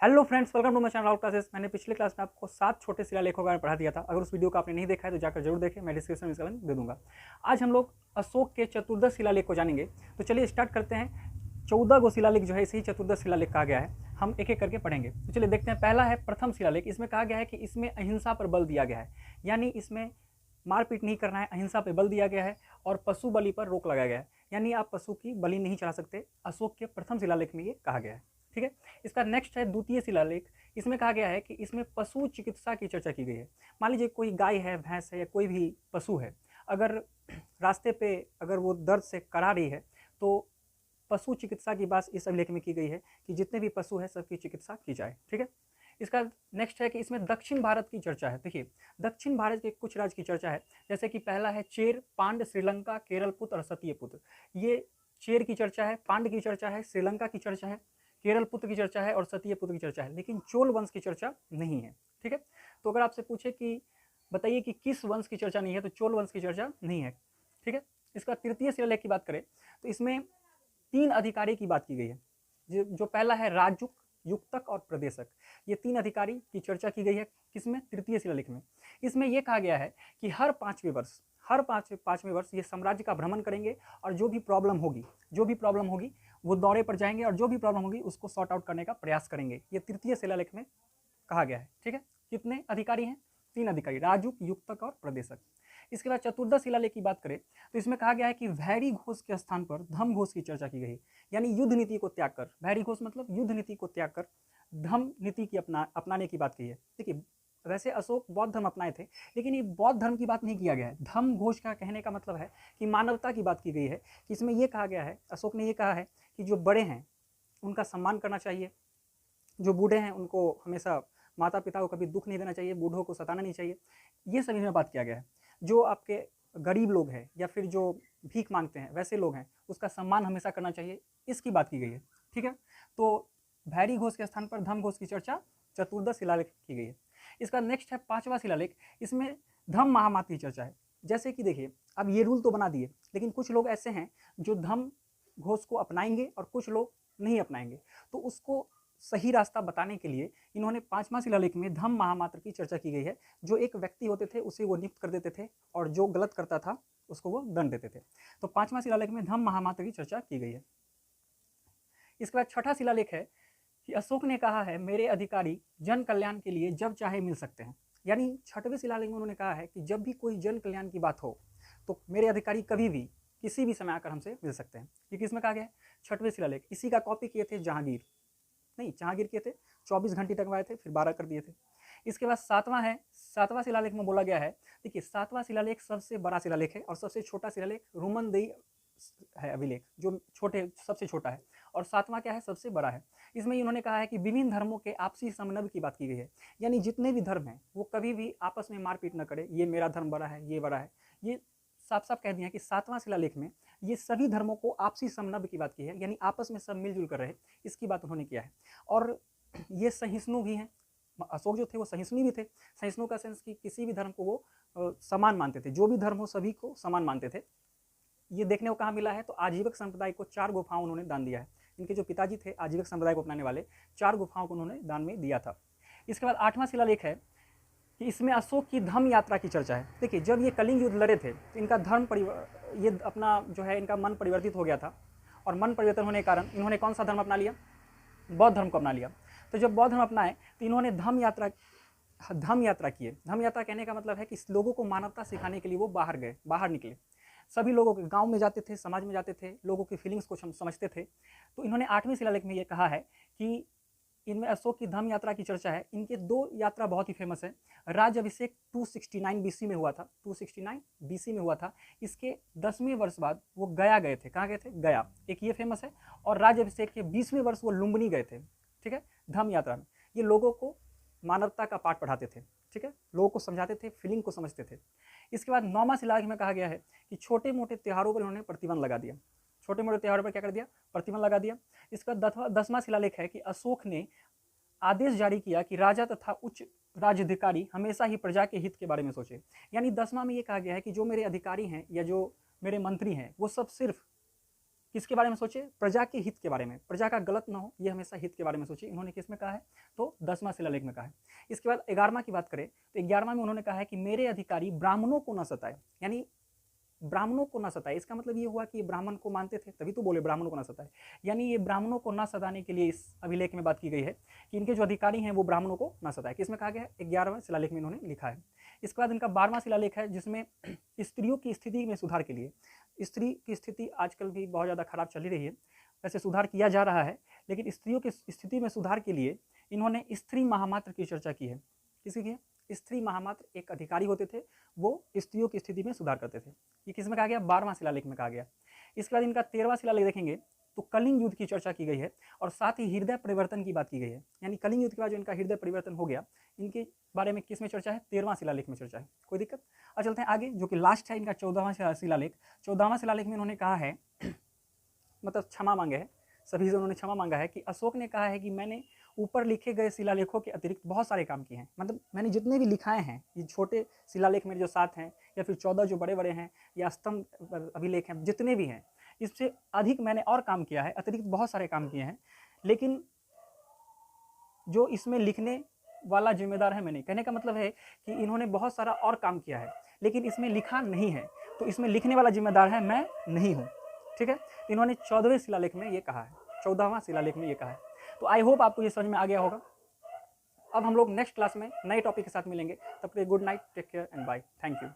Hello friends, welcome to my channel classes. मैंने पिछले class में आपको 7 छोटे शिलालेखों के बारे में पढ़ा दिया था। अगर उस वीडियो को आपने नहीं देखा है तो जाकर जरूर देखें, मैं डिस्क्रिप्शन में इसका लिंक दे दूंगा। आज हम लोग अशोक के चतुर्दश शिलालेख को जानेंगे। तो चलिए स्टार्ट करते हैं। 14 गो शिलालेख जो है इसे ही चतुर्दश शिलालेख कहा गया है। हम एक एक करके पढ़ेंगे। तो चलिए देखते हैं। पहला है प्रथम शिलालेख। इसमें कहा गया है कि इसमें अहिंसा पर बल दिया गया है, यानी इसमें मारपीट नहीं करना है, अहिंसा पर बल दिया गया है और पशु बलि पर रोक लगाया गया है, यानी आप पशु की बलि नहीं चढ़ा सकते। अशोक के प्रथम शिलालेख में ये कहा गया है। ठीक है। इसका नेक्स्ट है द्वितीय शिलालेख। इसमें कहा गया है कि इसमें पशु चिकित्सा की चर्चा की गई है। मान लीजिए कोई गाय है, भैंस है या कोई भी पशु है, अगर रास्ते पे अगर वो दर्द से करा रही है तो पशु चिकित्सा की बात इस अभिलेख में की गई है कि जितने भी पशु है सबकी चिकित्सा की जाए। ठीक है। इसका नेक्स्ट है कि इसमें दक्षिण भारत की चर्चा है। देखिए, दक्षिण भारत के कुछ राज्य की चर्चा है, जैसे कि पहला है चेर, पांड, श्रीलंका, केरल पुत्र और सतीय पुत्र। ये चेर की चर्चा है, पांड की चर्चा है, श्रीलंका की चर्चा है, केरल पुत्र की चर्चा है और सतीय पुत्र की चर्चा है, लेकिन चोल वंश की चर्चा नहीं है। ठीक है। तो अगर आपसे पूछे कि बताइए कि किस वंश की चर्चा नहीं है, तो चोल वंश की चर्चा नहीं है। ठीक है। इसका तृतीय शिलालेख की बात करें तो इसमें 3 अधिकारी की बात की गई है। जो पहला है राजुक, युक्तक और प्रदेशक। ये 3 अधिकारी की चर्चा की गई है किसमें? तृतीय शिलालेख में। इसमें यह कहा गया है कि हर पांचवें वर्ष ये साम्राज्य का भ्रमण करेंगे और जो भी प्रॉब्लम होगी वो दौरे पर जाएंगे और जो भी प्रॉब्लम होगी उसको सॉर्ट आउट करने का प्रयास करेंगे। ये तृतीय शिलालेख में कहा गया है। ठीक है। कितने अधिकारी हैं? 3 अधिकारी, राजुक, युक्तक और प्रदेशक। इसके बाद चतुर्दश शिलालेख की बात करें तो इसमें कहा गया है कि भैरी घोष के स्थान पर धम घोष की चर्चा की गई, यानी युद्ध नीति को त्याग कर, भैरी घोष मतलब युद्ध नीति को त्याग कर धम नीति की अपनाने की बात की है। देखिए, वैसे अशोक बौद्ध धर्म अपनाए थे, लेकिन ये बौद्ध धर्म की बात नहीं किया गया है। धम घोष का कहने का मतलब है कि मानवता की बात की गई है। कि इसमें यह कहा गया है, अशोक ने यह कहा है कि जो बड़े हैं उनका सम्मान करना चाहिए, जो बूढ़े हैं उनको हमेशा, माता पिता को कभी दुख नहीं देना चाहिए, बूढ़ों को सताना नहीं चाहिए। ये सभी में बात किया गया है। जो आपके गरीब लोग हैं या फिर जो भीख मांगते हैं वैसे लोग हैं, उसका सम्मान हमेशा करना चाहिए, इसकी बात की गई है। ठीक है। तो भैरी घोष के स्थान पर धम घोष की चर्चा चतुर्दश शिलालेख की गई है। इसका नेक्स्ट है 5वां शिलालेख। इसमें धम महामात की चर्चा है। जैसे कि देखिए, अब ये रूल तो बना दिए, लेकिन कुछ लोग ऐसे हैं जो धम घोष को अपनाएंगे और कुछ लोग नहीं अपनाएंगे। तो उसको सही रास्ता बताने के लिए इन्होंने 5वां शिलालेख में धम महामात्र की चर्चा की गई है। जो एक व्यक्ति होते थे उसे वो नियुक्त कर देते थे और जो गलत करता था उसको वो दंड देते थे। तो 5वां शिलालेख में धम महामात्र की चर्चा की गई है। इसके बाद 6ठा शिलालेख है कि अशोक ने कहा है मेरे अधिकारी जन कल्याण के लिए जब चाहे मिल सकते हैं। यानी 6वें शिलालेख में उन्होंने कहा है कि जब भी कोई जन कल्याण की बात हो तो मेरे अधिकारी कभी भी किसी भी समय आकर हमसे मिल सकते हैं। क्योंकि इसमें कहा गया है 6वें शिलालेख, इसी का कॉपी किए थे जहांगीर किए थे, 24 घंटे टंगवाए थे, फिर 12 कर दिए थे। इसके बाद 7वां शिलालेख में बोला गया है, देखिए 7वां शिलालेख सबसे बड़ा शिलालेख है और सबसे छोटा शिलालेख रोमनदेही है अभिलेख, जो सबसे छोटा है, और 7वां क्या है? सबसे बड़ा है। इसमें इन्होंने कहा है कि विभिन्न धर्मों के आपसी समन्वय की बात की गई है, यानी जितने भी धर्म हैं वो कभी भी आपस में मारपीट न करे, ये मेरा धर्म बड़ा है, ये बड़ा है। ये साफ साफ कह दिया कि 7वां शिलालेख में ये सभी धर्मों को आपसी समन्वय की बात की है, यानी आपस में सब मिलजुल कर रहे, इसकी बात उन्होंने किया है। और ये सहिष्णु भी हैं। अशोक जो थे वो सहिष्णु भी थे। सहिष्णु का सेंस कि किसी भी धर्म को वो समान मानते थे, जो भी धर्म हो सभी को समान मानते थे। ये देखने को कहाँ मिला है? तो आजीवक संप्रदाय को 4 गुफाओं उन्होंने दान दिया है। इनके जो पिताजी थे आजीवक संप्रदाय को अपनाने वाले, 4 गुफाओं को उन्होंने दान में दिया था। इसके बाद 8वां शिलालेख है कि इसमें अशोक की धम यात्रा की चर्चा है। देखिए, जब ये कलिंग युद्ध लड़े थे तो इनका ये अपना जो है इनका मन परिवर्तित हो गया था, और मन परिवर्तन होने के कारण इन्होंने कौन सा धर्म अपना लिया? बौद्ध धर्म को अपना लिया। तो जब बौद्ध धर्म अपनाए तो इन्होंने धम यात्रा किए। धम यात्रा कहने का मतलब है कि लोगों को मानवता सिखाने के लिए वो बाहर निकले, सभी लोगों के गांव में जाते थे, समाज में जाते थे, लोगों की फीलिंग्स को समझते थे। तो इन्होंने 8वें शिलालेख में ये कहा है कि इनमें अशोक की धम यात्रा की चर्चा है। इनके 2 यात्रा बहुत ही फेमस है। राज अभिषेक 269 बीसी में हुआ था, 269 बीसी में हुआ था। इसके 10वें वर्ष बाद वो गया गए थे। कहाँ गए थे? गया, एक ये फेमस है। और राज अभिषेक के 20वें वर्ष वो लुम्बिनी गए थे। ठीक है। धम यात्रा में ये लोगों को मानवता का पाठ पढ़ाते थे। ठीक है। लोगों को समझाते थे, फीलिंग को समझते थे। इसके बाद 9वां शिलालेख में कहा गया है कि छोटे मोटे त्योहारों पर उन्होंने प्रतिबंध लगा दिया। छोटे मोटे त्योहारों पर क्या कर दिया? प्रतिबंध लगा दिया। इसका 10वां शिलालेख है कि अशोक ने आदेश जारी किया कि राजा तथा उच्च राज्याधिकारी हमेशा ही प्रजा के हित के बारे में सोचे। यानी 10वां में ये कहा गया है कि जो मेरे अधिकारी हैं या जो मेरे मंत्री हैं वो सब सिर्फ किसके बारे में सोचे, प्रजा के हित के बारे में, प्रजा का गलत ना हो, ये हमेशा हित के बारे में सोचे। इन्होंने किस में कहा है, तो 10वां शिलालेख में कहा है। इसके बाद 11वां की बात करें तो 11वां में उन्होंने कहा है कि मेरे अधिकारी ब्राह्मणों को न सताए, यानी ब्राह्मणों को न सताए। इसका मतलब ये हुआ कि ये ब्राह्मण को मानते थे, तभी तो बोले ब्राह्मणों को न सताए, यानी ये ब्राह्मणों को न सताने के लिए इस अभिलेख में बात की गई है कि इनके जो अधिकारी हैं वो ब्राह्मणों को न सताए। किसमें कहा गया है, 11वें शिलालेख में इन्होंने लिखा है। इसके बाद इनका 12वां शिलालेख है जिसमें स्त्रियों की स्थिति में सुधार के लिए, स्त्री की स्थिति आजकल भी बहुत ज़्यादा खराब चली रही है, वैसे सुधार किया जा रहा है, लेकिन स्त्रियों की स्थिति में सुधार के लिए इन्होंने स्त्री महामात्र की चर्चा की है। किसकी की है, स्त्री महामात्र एक अधिकारी होते थे, वो स्त्रियों की स्थिति में सुधार करते थे। ये किसमें कहा गया, 12वां शिलालेख में कहा गया। इसके बाद इनका 13वां शिलालेख देखेंगे तो कलिंग युद्ध की चर्चा की गई है और साथ ही हृदय परिवर्तन की बात की गई है, यानी कलिंग युद्ध के बाद जो इनका हृदय परिवर्तन हो गया, इनके बारे में किस में चर्चा है, 13वां शिलालेख में चर्चा है। कोई दिक्कत। अब चलते हैं आगे, जो कि लास्ट है इनका 14वां शिलालेख। 14वां शिलालेख में उन्होंने कहा है मतलब क्षमा मांगे है, सभी से उन्होंने क्षमा मांगा है कि अशोक ने कहा है कि मैंने ऊपर लिखे गए शिलालेखों के अतिरिक्त बहुत सारे काम किए हैं, मतलब मैंने जितने भी लिखाए हैं, ये छोटे शिलालेख मेरे जो 7 हैं या फिर 14 जो बड़े बड़े हैं या स्तंभ अभिलेख हैं, जितने भी हैं, इससे अधिक मैंने और काम किया है, अतिरिक्त बहुत सारे काम किए हैं, लेकिन जो इसमें लिखने वाला जिम्मेदार है मैंने। कहने का मतलब है कि इन्होंने बहुत सारा और काम किया है लेकिन इसमें लिखा नहीं है, तो इसमें लिखने वाला जिम्मेदार है मैं नहीं हूँ। ठीक है, इन्होंने 14वें शिलालेख में ये कहा है, 14वां शिलालेख में ये कहा है। तो आई होप आपको ये समझ में आ गया होगा। अब हम लोग नेक्स्ट क्लास में नए टॉपिक के साथ मिलेंगे, तब तक good night, take care and bye, thank you.